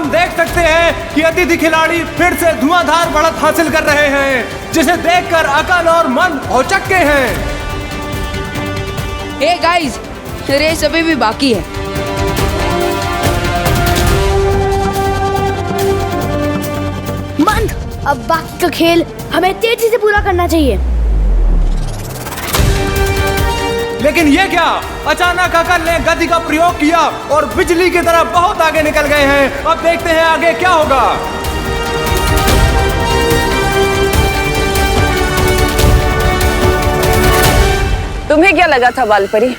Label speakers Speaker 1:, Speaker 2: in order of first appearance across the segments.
Speaker 1: हम देख सकते हैं कि अतिथि खिलाड़ी फिर से धुआंधार बढ़त हासिल कर रहे हैं, जिसे देखकर अकल और मन भौचक्के हैं।
Speaker 2: हे गाइस, रेस अभी भी बाकी है।
Speaker 3: मंद, अब बाकी का खेल हमें तेजी से पूरा करना चाहिए।
Speaker 1: लेकिन ये क्या, अचानक अकल ने गति का प्रयोग किया और बिजली की तरह बहुत आगे निकल गए हैं। अब देखते हैं आगे क्या होगा।
Speaker 4: तुम्हें क्या लगा था बालपरी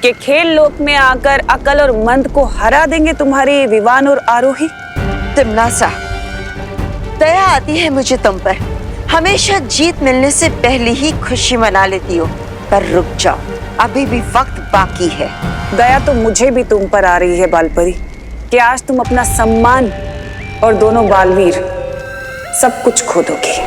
Speaker 4: कि खेल लोक में आकर अकल और मंद को हरा देंगे तुम्हारी विवान और आरोही?
Speaker 5: तिमनासा, दया आती है मुझे तुम पर। हमेशा जीत मिलने से पहले ही खुशी मना लेती हो, पर रुक जाओ, अभी भी वक्त बाकी है।
Speaker 4: दया तो मुझे भी तुम पर आ रही है बालपरी कि आज तुम अपना सम्मान और दोनों बालवीर सब कुछ खो दोगे।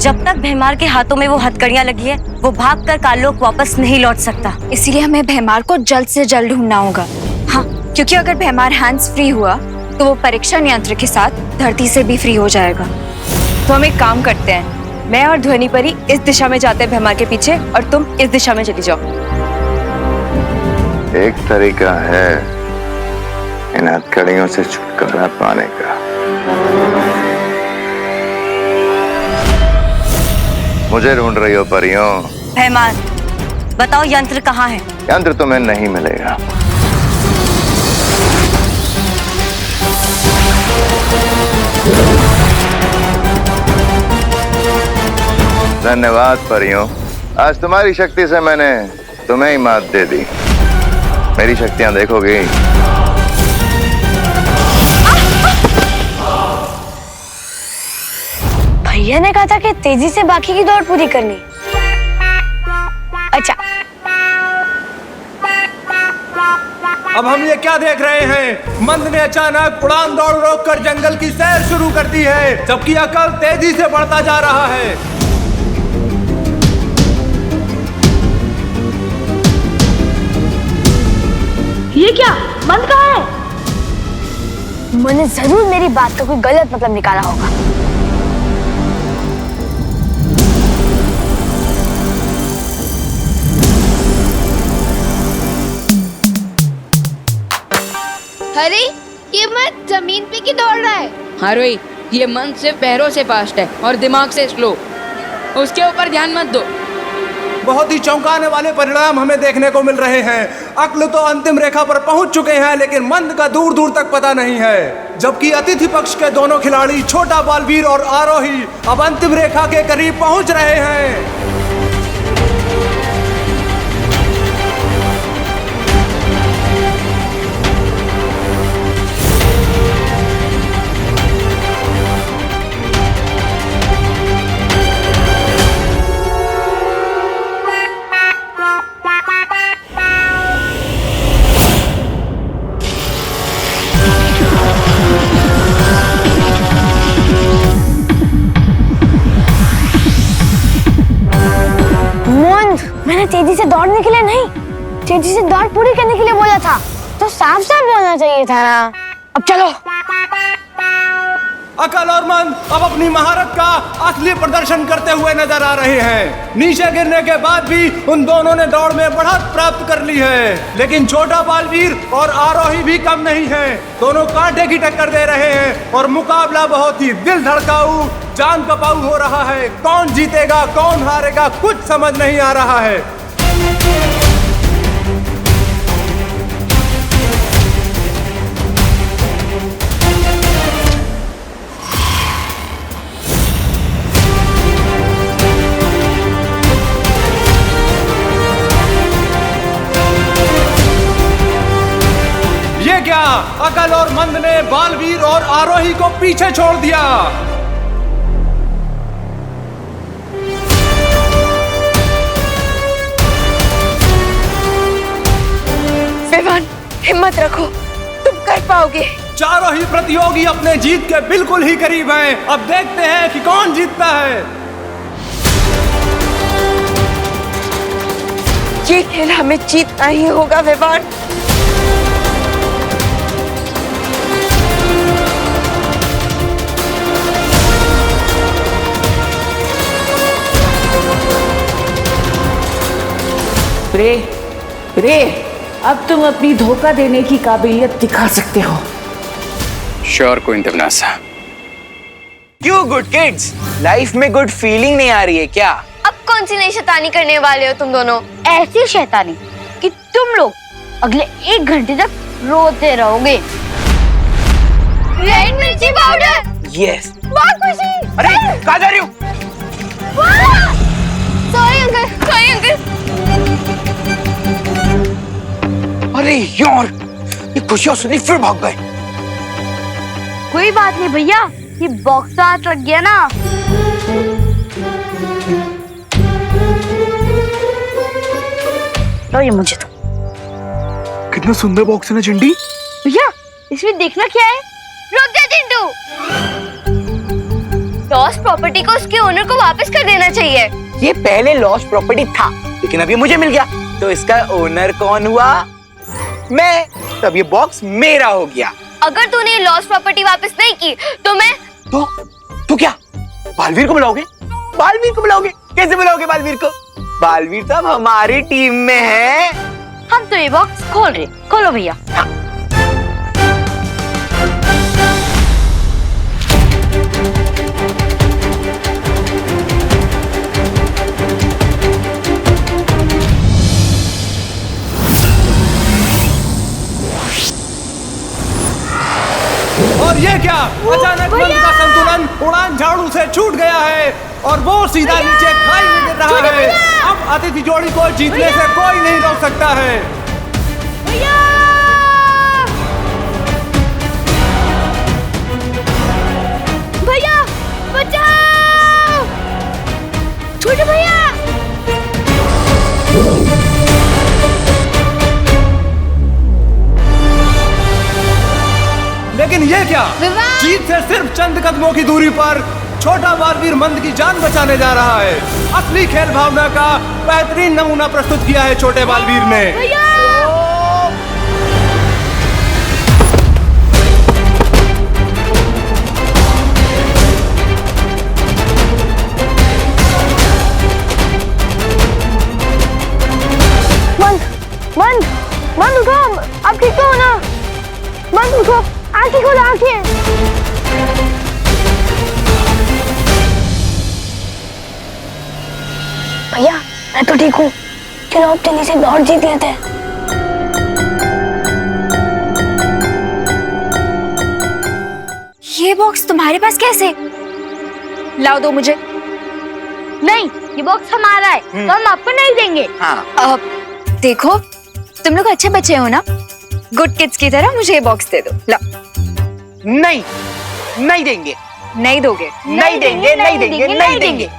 Speaker 6: जब तक भैमार के हाथों में वो हथकड़ियां लगी है, वो भागकर काललोक वापस नहीं लौट सकता।
Speaker 7: इसीलिए हमें भैमार को जल्द से जल्द ढूंढना होगा। हाँ, क्योंकि अगर भैमार हैंड्स फ्री हुआ तो वो परीक्षा यंत्र के साथ धरती से भी फ्री हो जाएगा।
Speaker 8: तो हम एक काम करते हैं, मैं और ध्वनि परी इस दिशा में जाते हैं भैमार के पीछे, और तुम इस दिशा में चली जाओ।
Speaker 9: एक तरीका है इन हथकड़ियों से छुटकारा पाने का। मुझे ढूंढ रही हो परियों?
Speaker 6: भैमार, बताओ यंत्र कहाँ है?
Speaker 9: यंत्र तुम्हें नहीं मिलेगा। धन्यवाद परियों, आज तुम्हारी शक्ति से मैंने तुम्हें ही मात दे दी। मेरी शक्तियां देखोगी।
Speaker 3: भैया ने कहा था कि तेजी से बाकी की दौड़ पूरी करनी। अच्छा,
Speaker 1: अब हम ये क्या देख रहे हैं? मंद ने अचानक उड़ान दौड़ रोककर जंगल की सैर शुरू कर दी है, जबकि अकल तेजी से बढ़ता जा रहा है।
Speaker 3: ये क्या, मंद कहाँ है? मैंने जरूर मेरी बात का कोई गलत मतलब निकाला होगा।
Speaker 7: अरे, ये मंद जमीन पे क्यों दौड़ रहा है?
Speaker 2: हाँ रोही, ये मन सिर्फ पैरों से फास्ट है और दिमाग से स्लो। उसके ऊपर ध्यान मत दो।
Speaker 1: बहुत ही चौंकाने वाले परिणाम हमें देखने को मिल रहे हैं। अक्ल तो अंतिम रेखा पर पहुंच चुके हैं, लेकिन मंद का दूर दूर तक पता नहीं है। जबकि अतिथि पक्ष के दोनों खिलाड़ी छोटा बालवीर और आरोही अब अंतिम रेखा के करीब पहुंच रहे हैं।
Speaker 3: मैंने तेजी से दौड़ने के लिए नहीं, तेजी से दौड़ पूरी करने के लिए बोला था, तो साफ साफ बोलना चाहिए था ना। अब चलो।
Speaker 1: अकल और मंद अब अपनी महारत का असली प्रदर्शन करते हुए नजर आ रहे हैं। नीचे गिरने के बाद भी उन दोनों ने दौड़ में बढ़त प्राप्त कर ली है, लेकिन छोटा बालवीर और आरोही भी कम नहीं है। दोनों कांटे की टक्कर दे रहे हैं और मुकाबला बहुत ही दिल धड़काऊ, जान कपाऊ हो रहा है। कौन जीतेगा कौन हारेगा कुछ समझ नहीं आ रहा है। अकल और मंद ने बालवीर और आरोही को पीछे छोड़ दिया।
Speaker 5: विवान, हिम्मत रखो, तुम कर पाओगे।
Speaker 1: चारों ही प्रतियोगी अपने जीत के बिल्कुल ही करीब हैं। अब देखते हैं कि कौन जीतता है।
Speaker 5: ये खेल हमें जीतना ही होगा विवान।
Speaker 10: रे, अब तुम अपनी धोखा देने की काबिलियत दिखा सकते हो।
Speaker 11: श्योर क्वीन तमन्ना।
Speaker 12: क्यों गुड किड्स, लाइफ में गुड फीलिंग नहीं आ रही है क्या?
Speaker 3: अब कौन सी नई शैतानी करने वाले हो तुम दोनों? ऐसी शैतानी कि तुम लोग अगले 1 घंटे तक रोते रहोगे। रेड मिर्ची पाउडर।
Speaker 12: यस।
Speaker 3: बहुत खुशी।
Speaker 12: अरे कहाँ जा रही हो?
Speaker 3: Sorry uncle, sorry uncle.
Speaker 12: अरे यार, ये खुशियां सुनी फिर भाग गए।
Speaker 3: कोई बात नहीं भैया, ये बॉक्स तो हाथ लग गया ना। लो ये मुझे दो।
Speaker 12: कितना सुंदर बॉक्स है ना चिंटी।
Speaker 3: भैया इसमें देखना क्या है? रुक जा चिंटू। लॉस्ट प्रॉपर्टी को उसके ओनर को वापस कर देना चाहिए।
Speaker 12: ये पहले लॉस्ट प्रॉपर्टी था, लेकिन अब ये मुझे मिल गया, तो इसका ओनर कौन हुआ? मैं। तब ये बॉक्स मेरा हो गया।
Speaker 3: अगर तूने लॉस्ट प्रॉपर्टी वापस नहीं की तो मैं
Speaker 12: तो क्या बालवीर को बुलाओगे? बालवीर को बुलाओगे? कैसे बुलाओगे बालवीर को? बालवीर तो अब हमारी टीम में है।
Speaker 3: हम तो ये बॉक्स खोल रहे। खोलो भैया।
Speaker 12: हाँ।
Speaker 1: और ये क्या, अचानक मंद का संतुलन उड़ान झाड़ू से छूट गया है और वो सीधा नीचे खाई में गिर रहा है। अब अतिथि जोड़ी को जीतने से कोई नहीं रोक सकता है।
Speaker 3: भैया बचाओ! छोटे भैया!
Speaker 1: लेकिन ये क्या, जीत से सिर्फ चंद कदमों की दूरी पर छोटा बालवीर मंद की जान बचाने जा रहा है। असली खेल भावना का बेहतरीन नमूना प्रस्तुत किया है छोटे बालवीर ने।
Speaker 3: मंद उठो, अब ठीक तो हो ना? मंद उठो, आंखें खोलो, आंखें। भैया मैं तो ठीक हूँ, चलो अब जल्दी से दौड़ जीत लेते हैं।
Speaker 7: ये बॉक्स तुम्हारे पास कैसे? लाओ दो मुझे।
Speaker 3: नहीं, ये बॉक्स हमारा है, तो हम आपको नहीं देंगे।
Speaker 12: हाँ।
Speaker 7: देखो तुम लोग अच्छे बच्चे हो ना, गुड किड्स की तरह मुझे ये बॉक्स दे दो। ला।
Speaker 12: नहीं, नहीं देंगे।
Speaker 7: नहीं दोगे?
Speaker 12: नहीं देंगे, नहीं देंगे, नहीं देंगे।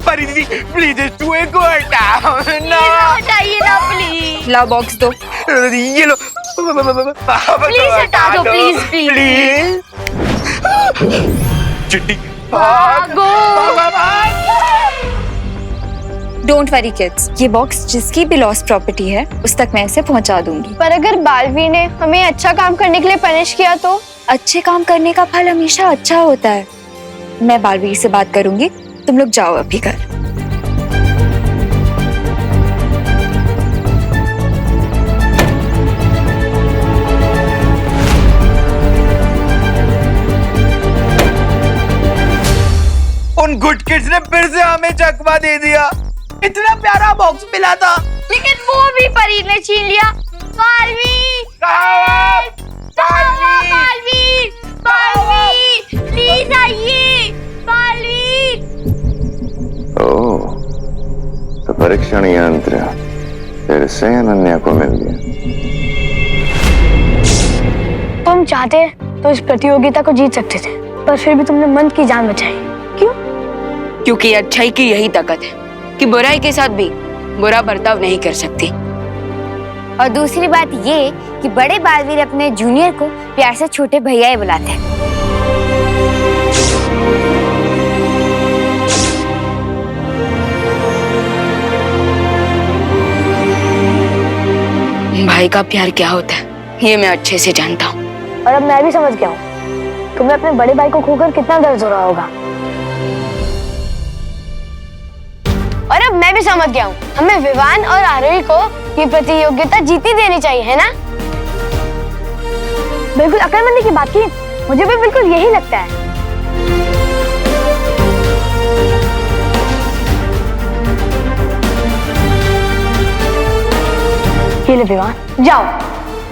Speaker 12: परी दीदी प्लीज तू एक को हटाओ ना।
Speaker 3: हटाइए ना प्लीज।
Speaker 7: लाओ बॉक्स दो।
Speaker 12: ये लो।
Speaker 3: प्लीज हटा दो, प्लीज प्लीज।
Speaker 12: चिट्टी
Speaker 3: भागो।
Speaker 7: डोंट वरी किड्स, ये बॉक्स जिसकी भी लॉस्ट प्रॉपर्टी है उस तक मैं इसे पहुंचा दूंगी।
Speaker 3: पर अगर बालवीर ने हमें अच्छा काम करने के लिए पनिश किया तो?
Speaker 7: अच्छे काम करने का फल हमेशा अच्छा होता है। मैं बालवीर से बात करूंगी, तुम लोग जाओ अभी घर।
Speaker 12: उन गुड किड्स ने फिर से हमें चकमा दे दिया। इतना प्यारा बॉक्स मिला था,
Speaker 3: लेकिन वो भी परी ने छीन लिया। बालवीर!
Speaker 12: बालवीर!
Speaker 3: बालवीर! बालवीर प्लीज आइए, बालवीर।
Speaker 9: ओह, तो परीक्षण यंत्र फिर से अनन्या को मिल गया।
Speaker 3: तुम चाहते तो इस प्रतियोगिता को जीत सकते थे, पर फिर भी तुमने मंद की जान बचाई। क्यों?
Speaker 2: क्योंकि अच्छाई की यही ताकत है कि बुराई के साथ भी बुरा बर्ताव नहीं कर सकती।
Speaker 7: और दूसरी बात ये कि बड़े बालवीर अपने जूनियर को प्यार से छोटे भैया ही बुलाते हैं।
Speaker 2: भाई का प्यार क्या होता है ये मैं अच्छे से जानता हूँ।
Speaker 3: और अब मैं भी समझ गया हूँ तुम्हें अपने बड़े भाई को खोकर कितना दर्द हो रहा होगा। और अब मैं भी समझ गया हूँ हमें विवान और आरोही को ये प्रतियोगिता जीती देनी चाहिए, है ना? बिल्कुल अक्लमंदी की बात की, मुझे भी बिल्कुल यही लगता है। ये ले विवान, जाओ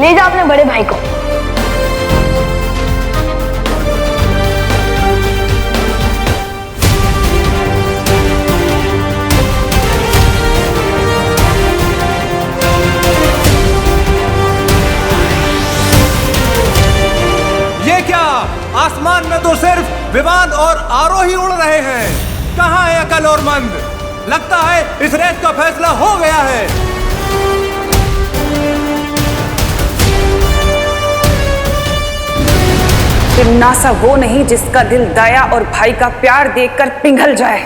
Speaker 3: ले जाओ अपने बड़े भाई को।
Speaker 1: ये क्या, आसमान में तो सिर्फ विवान और आरोही उड़ रहे हैं। कहाँ है अकल और मंद? लगता है इस रेस का फैसला हो गया है।
Speaker 4: तिम्नासा वो नहीं जिसका दिल दया और भाई का प्यार देखकर पिघल जाए।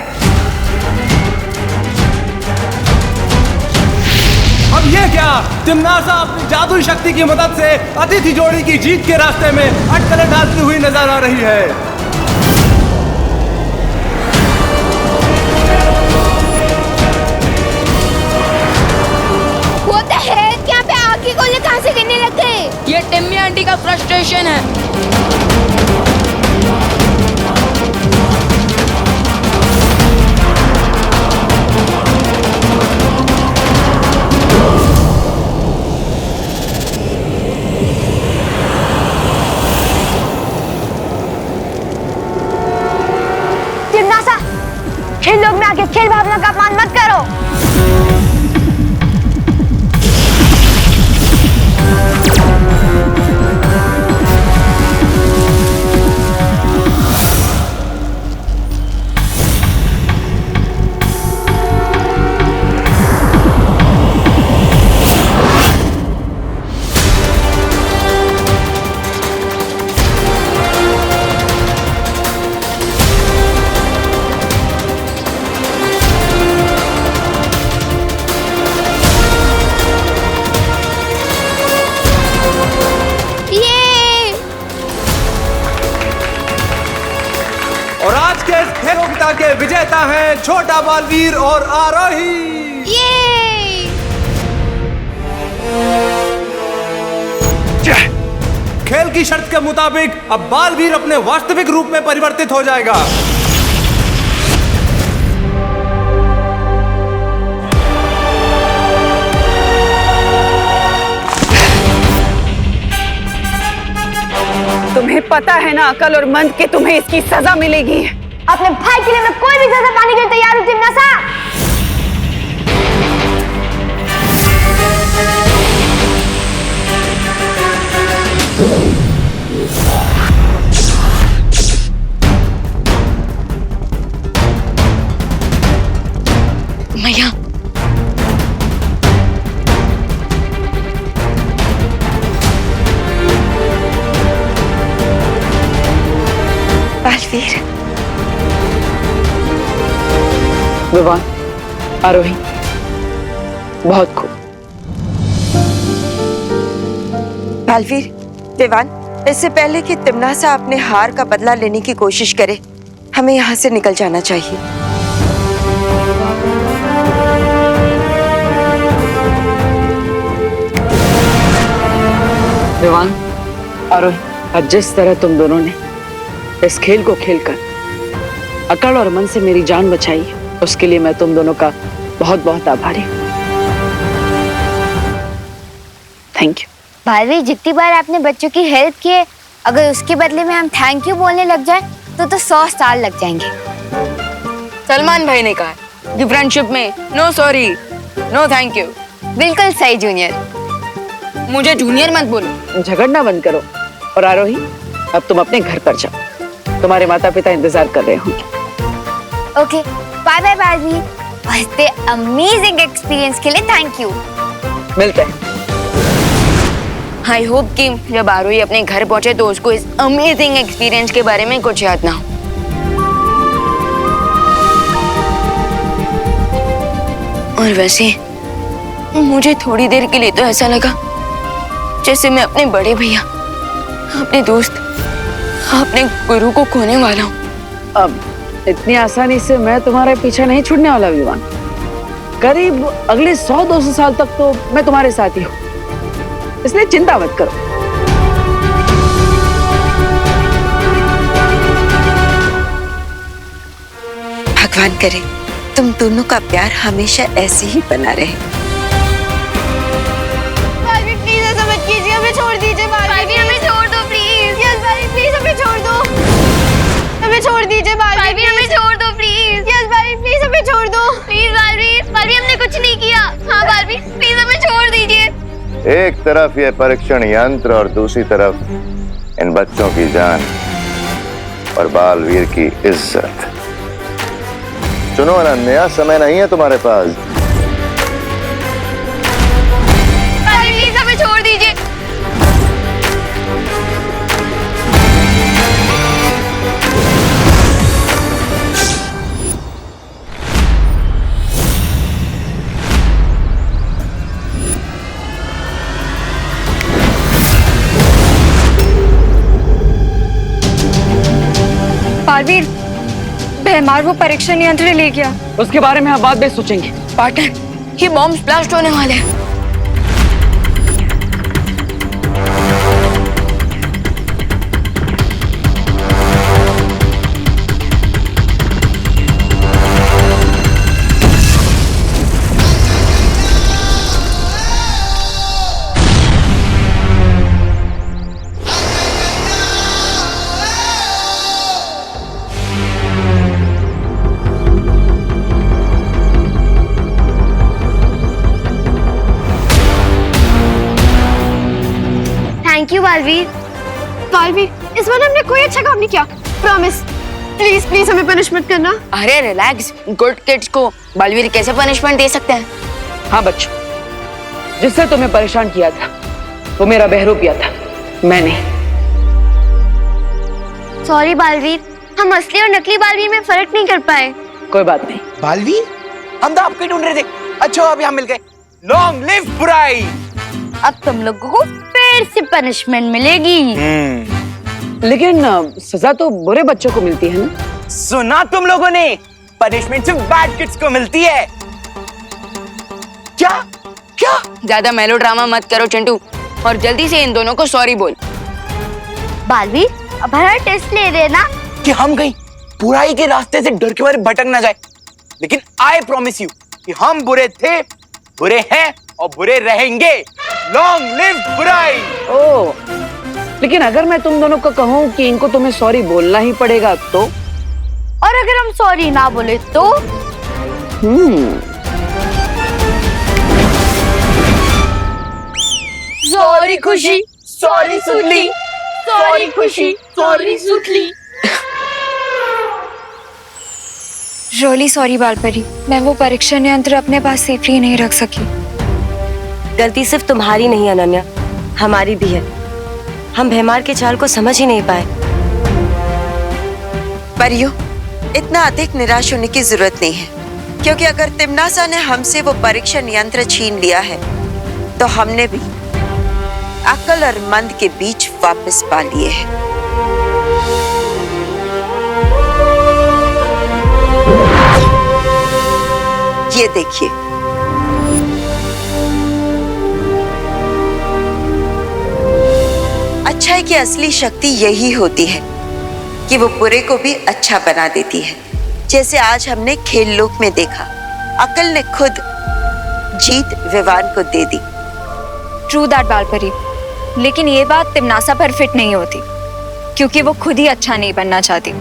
Speaker 1: अब ये क्या, तिम्नासा अपनी जादुई शक्ति की मदद से अतिथि जोड़ी की जीत के रास्ते में अटकलें डालती हुई नजर आ रही है।
Speaker 3: वो तो है, यहाँ पे आग के गोले कहाँ से गिरने लग गए?
Speaker 2: ये टिम्मी आंटी का फ्रस्ट्रेशन है।
Speaker 3: जिज्ञासा, खेल लोग में आके खेल भावना का अपमान मत करो।
Speaker 1: और आज के इस प्रतियोगिता के विजेता हैं छोटा बालवीर और आरोही। खेल की शर्त के मुताबिक अब बालवीर अपने वास्तविक रूप में परिवर्तित हो जाएगा।
Speaker 4: तुम्हें पता है ना अकल और मंद कि तुम्हें इसकी सजा मिलेगी।
Speaker 3: अपने भाई के लिए मैं कोई भी सजा पाने के लिए तैयार हूँ तिम्नासा।
Speaker 2: मैया,
Speaker 5: बालवीर,
Speaker 4: विवान, आरोही, बहुत खूब।
Speaker 5: बालवीर, विवान, इससे पहले कि तिम्नासा अपने हार का बदला लेने की कोशिश करे, हमें यहाँ से निकल जाना चाहिए।
Speaker 4: विवान, आरोही, आज जिस तरह तुम दोनों ने इस खेल को खेलकर अकल और मन से मेरी जान बचाई, उसके लिए मैं तुम दोनों का बहुत बहुत आभारी हूँ। Thank you.
Speaker 7: बालवीर, जितनी बार आपने बच्चों की हेल्प की है
Speaker 3: अगर उसके बदले में हम थैंक यू बोलने लग जाए तो 100 साल लग जाएंगे।
Speaker 2: सलमान भाई ने कहा है कि फ्रेंडशिप में no sorry no thank you.
Speaker 3: बिल्कुल सही जूनियर।
Speaker 2: मुझे जूनियर मत बोलो।
Speaker 4: झगड़ना बंद करो और आरोही, अब तुम अपने घर पर जाओ, तुम्हारे माता पिता इंतजार कर रहे होंगे।
Speaker 3: Okay, bye bye Balveer. और इतने अमेजिंग एक्सपीरियंस के लिए थैंक यू।
Speaker 4: मिलते हैं।
Speaker 2: आई होप कि जब आरोही अपने घर पहुंचे तो उसको इस अमेजिंग एक्सपीरियंस के बारे में कुछ याद ना हो। और वैसे मुझे थोड़ी देर के लिए तो ऐसा लगा जैसे मैं अपने बड़े भैया, अपने दोस्त, अपने गुरु को खोने वाला हूँ।
Speaker 4: अब इतनी आसानी से मैं तुम्हारे पीछे नहीं छूटने वाला विवान। करीब अगले 100-200 साल तक तो मैं तुम्हारे साथ ही हूँ, इसलिए चिंता मत करो।
Speaker 5: भगवान करे तुम दोनों का प्यार हमेशा ऐसे ही बना रहे।
Speaker 3: बालवीर प्लीज ऐसा मत कीजिए, हमें छोड़ दीजिए। बालवीर हमें छोड़ दो प्लीज। यस बालवीर प्लीज हमें छोड़ दो। हमें छोड़ दीजिए बालवीर, हमें छोड़ दो प्लीज। यस बालवीर प्लीज हमें छोड़ दो। प्लीज बालवीर, बालवीर हमने कुछ नहीं किया। हाँ बालवीर प्लीज हमें छोड़ दीजिए।
Speaker 9: एक तरफ ये परीक्षण यंत्र और दूसरी तरफ इन बच्चों की जान और बालवीर की इज्जत। सुनो अनन्या, समय नहीं है तुम्हारे पास।
Speaker 3: प्लीज हमें छोड़ दीजिए।
Speaker 7: बालवीर, भैमार वो परीक्षण यंत्र ले गया।
Speaker 4: उसके बारे में हम बाद में सोचेंगे।
Speaker 2: पार्टनर, ये बॉम्ब ब्लास्ट होने वाले हैं।
Speaker 3: Thank you Baalveer. बालवीर, इस बार हमने कोई अच्छा काम नहीं किया, प्रॉमिस। प्लीज प्लीज हमें पनिश मत करना।
Speaker 2: अरे रिलैक्स, गुड किड्स को बालवीर कैसे पनिशमेंट दे सकते हैं?
Speaker 4: हाँ बच्चों, जिससे तुम्हें परेशान किया था वो मेरा बहरूपिया था, मैं नहीं।
Speaker 3: सॉरी बालवीर, हम असली और नकली बालवीर में फर्क नहीं कर पाए।
Speaker 4: कोई बात नहीं।
Speaker 12: बालवीर, हम तो आपको ही ढूंढ रहे थे। अच्छा अभी हम मिल गए। लॉन्ग लिव बुराई।
Speaker 3: अब तुम लोगों को फिर से पनिशमेंट मिलेगी।
Speaker 4: लेकिन सजा तो बुरे बच्चों को मिलती है ना?
Speaker 12: सुना तुम लोगों ने, पनिशमेंट सिर्फ बैड किड्स को मिलती है। क्या क्या?
Speaker 2: ज्यादा मेलोड्रामा मत करो चिंटू, और जल्दी से इन दोनों को सॉरी बोल।
Speaker 3: बालवीर, अब हमारा टेस्ट ले रहे ना
Speaker 12: कि हम कहीं बुराई के रास्ते से डर के मारे भटक ना जाए। लेकिन आई प्रॉमिस यू कि हम बुरे थे, बुरे हैं और बुरे रहेंगे। लॉन्ग लिव बुराई।
Speaker 4: ओह, लेकिन अगर मैं तुम दोनों को कहूँ कि इनको तुम्हें सॉरी बोलना ही पड़ेगा तो?
Speaker 3: और अगर हम सॉरी ना बोले तो?
Speaker 12: सॉरी खुशी, सॉरी सुतली, सॉरी खुशी, सॉरी सुतली।
Speaker 7: रियली सॉरी बालपरी, मैं वो परीक्षण यंत्र अपने पास सेफली नहीं रख सकी।
Speaker 6: गलती सिर्फ तुम्हारी नहीं अनन्या, हमारी भी है। हम भैमार के चाल को समझ ही नहीं पाए।
Speaker 5: परियो, इतना अधिक निराश होने की जरूरत नहीं है, क्योंकि अगर तिम्नासा ने हमसे वो परीक्षण यंत्र छीन लिया है तो हमने भी अक्ल और मंद के बीच वापस पा लिए हैं। ये देखिए, अच्छाई की असली शक्ति यही होती है कि वो बुरे को भी अच्छा बना देती है। जैसे आज हमने खेल लोक में देखा, अकल ने खुद जीत विवान को दे दी।
Speaker 7: ट्रू दैट बालपरी, लेकिन ये बात तिम्नासा पर फिट नहीं होती। क्योंकि वो खुद ही अच्छा नहीं बनना चाहती।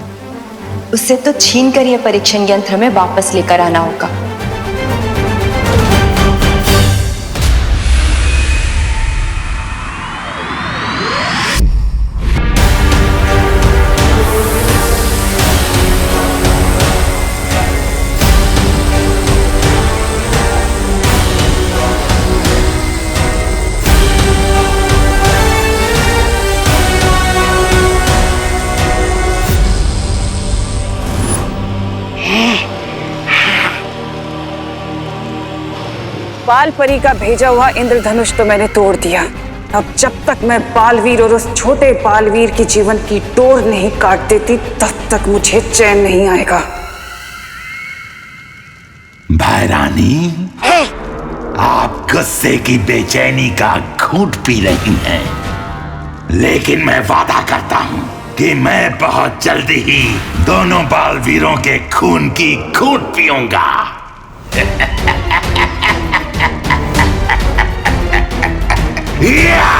Speaker 8: उससे तो छीन कर यह परीक्षण यंत्र में वापस लेकर आना होगा।
Speaker 4: बाल परी का भेजा हुआ इंद्रधनुष तो मैंने तोड़ दिया। अब जब तक मैं बालवीर और उस छोटे बालवीर की जीवन की डोर नहीं काट देती तब तक मुझे चैन नहीं आएगा।
Speaker 13: भाई रानी, आप गुस्से की बेचैनी का घूंट पी रही हैं, लेकिन मैं वादा करता हूं कि मैं बहुत जल्दी ही दोनों बालवीरों के खून की घूंट पीऊंगा। या!